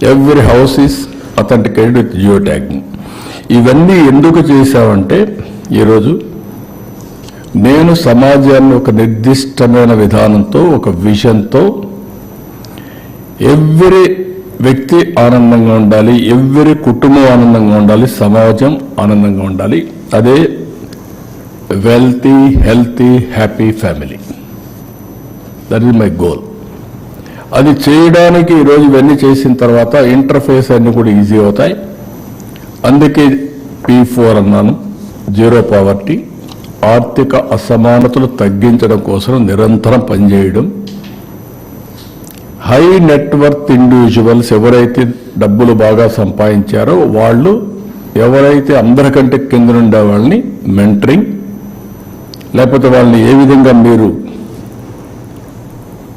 Every house is authenticated with geo tagging. ఇవన్నీ ఎందుకు చేశామంటే ఈరోజు నేను సమాజాన్ని ఒక నిర్దిష్టమైన విధానంతో, ఒక విజన్తో ఎవ్రీ వ్యక్తి ఆనందంగా ఉండాలి, ఎవ్రీ కుటుంబం ఆనందంగా ఉండాలి, సమాజం ఆనందంగా ఉండాలి. అదే wealthy, healthy, happy family. That is my goal. అది చేయడానికి ఈరోజు ఇవన్నీ చేసిన తర్వాత ఇంటర్ఫేస్ అన్నీ కూడా ఈజీ అవుతాయి. అందుకే P4 అన్నాను. జీరో పావర్టీ, ఆర్థిక అసమానతలు తగ్గించడం కోసం నిరంతరం పనిచేయడం. హై నెట్వర్త్ ఇండివిజువల్స్ ఎవరైతే డబ్బులు బాగా సంపాదించారో వాళ్ళు, ఎవరైతే అందరికంటే కింద ఉండే వాళ్ళని మెంటరింగ్, లేకపోతే వాళ్ళని ఏ విధంగా మీరు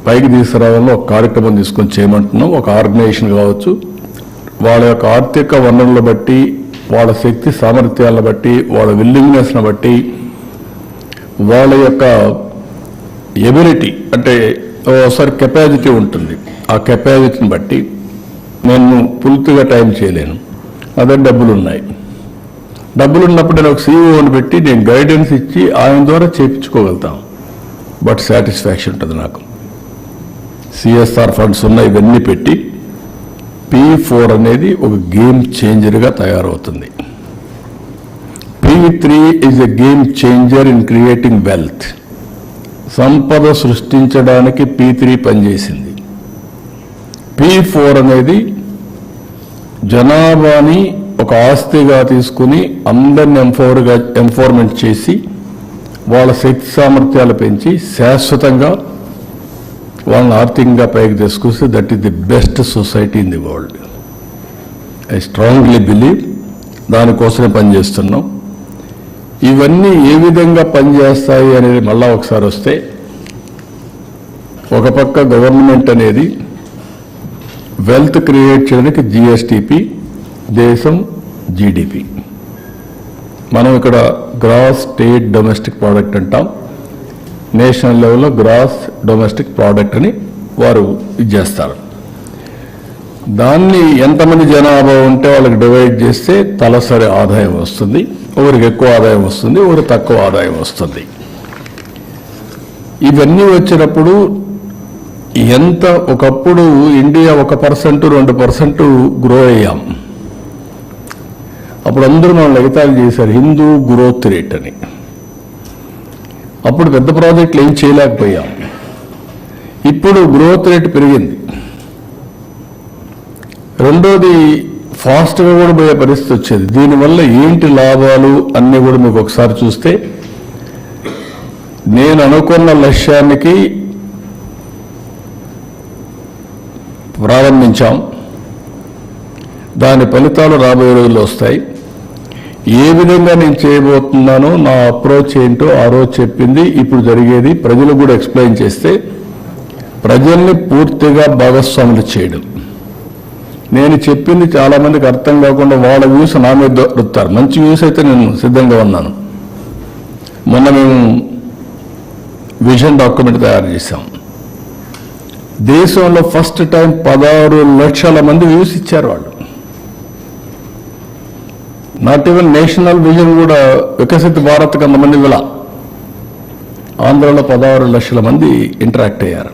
పైకి తీసుకురావాలో ఒక కార్యక్రమం తీసుకొని చేయమంటున్నాం. ఒక ఆర్గనైజేషన్ కావచ్చు, వాళ్ళ యొక్క ఆర్థిక వనరులను బట్టి, వాళ్ళ శక్తి సామర్థ్యాలను బట్టి, వాళ్ళ విల్లింగ్నెస్ను బట్టి, వాళ్ళ యొక్క ఎబిలిటీ అంటే ఒకసారి కెపాసిటీ ఉంటుంది. ఆ కెపాసిటీని బట్టి నేను పూర్తిగా టైం చేయలేను, అదే డబ్బులు ఉన్నాయి. డబ్బులు ఉన్నప్పుడు నేను ఒక సీఈఓని పెట్టి నేను గైడెన్స్ ఇచ్చి ఆయన ద్వారా చేయించుకోగలుగుతాం. బట్ సాటిస్ఫాక్షన్ ఉంటుంది నాకు. CSR ఫండ్స్ ఉన్నాయి, ఇవన్నీ పెట్టి P4 అనేది ఒక గేమ్ చేంజర్గా తయారవుతుంది. P3 is a game changer in creating wealth. సంపద సృష్టించడానికి P3 పనిచేసింది. P4 అనేది జనాభాని ఒక ఆస్తిగా తీసుకుని అందరిని ఎంపవర్మెంట్ చేసి వాళ్ళ శక్తి సామర్థ్యాలు పెంచి శాశ్వతంగా వాళ్ళని ఆర్థికంగా పైకి తీసుకొస్తే that is the best society in the world. I strongly believe. దానికోసమే పనిచేస్తున్నాం. ఇవన్నీ ఏ విధంగా పనిచేస్తాయి అనేది మళ్ళా ఒకసారి వస్తే, ఒక పక్క గవర్నమెంట్ అనేది వెల్త్ క్రియేట్ చేయడానికి GSTP, దేశం GDP. మనం ఇక్కడ గ్రాస్ స్టేట్ డొమెస్టిక్ ప్రోడక్ట్ అంటాం. నేషనల్ లెవెల్లో గ్రాస్ డొమెస్టిక్ ప్రోడక్ట్ అని వారు ఇచ్చేస్తారు. దాన్ని ఎంతమంది జనాభా ఉంటే వాళ్ళకి డివైడ్ చేస్తే తలసరి ఆదాయం వస్తుంది. ఒకరికి ఎక్కువ ఆదాయం వస్తుంది, ఒకరికి తక్కువ ఆదాయం వస్తుంది. ఇవన్నీ వచ్చినప్పుడు ఎంత, ఒకప్పుడు ఇండియా 1%, 2% గ్రో అయ్యాం. అప్పుడు అందరూ మనం ఎగతాళి చేశారు హిందూ గ్రోత్ రేట్ అని. అప్పుడు పెద్ద ప్రాజెక్టులు ఏం చేయలేకపోయాం. ఇప్పుడు గ్రోత్ రేట్ పెరిగింది. రెండోది ఫాస్ట్గా కూడా పోయే పరిస్థితి వచ్చేది. దీనివల్ల ఏంటి లాభాలు అన్నీ కూడా మీకు ఒకసారి చూస్తే, నేను అనుకున్న లక్ష్యానికి ప్రారంభించాం. దాని ఫలితాలు రాబోయే రోజుల్లో వస్తాయి. ఏ విధంగా నేను చేయబోతున్నానో, నా అప్రోచ్ ఏంటో ఆ రోజు చెప్పింది, ఇప్పుడు జరిగేది ప్రజలకు కూడా ఎక్స్ప్లెయిన్ చేస్తే ప్రజల్ని పూర్తిగా భాగస్వాములు చేయడం. నేను చెప్పింది చాలామందికి అర్థం కాకుండా వాళ్ళ వ్యూస్ నా మీద రుత్తారు. మంచి వ్యూస్ అయితే నేను సిద్ధంగా ఉన్నాను. మొన్న మేము విజన్ డాక్యుమెంట్ తయారు చేశాం. దేశంలో ఫస్ట్ టైం 16 లక్షల మంది వ్యూస్ ఇచ్చారు వాళ్ళు. నాట్ ఈవెన్ నేషనల్ విజన్ కూడా వికసిత భారత్ కొంతమంది ఇలా ఆంధ్రలో 16 లక్షల మంది ఇంటరాక్ట్ అయ్యారు.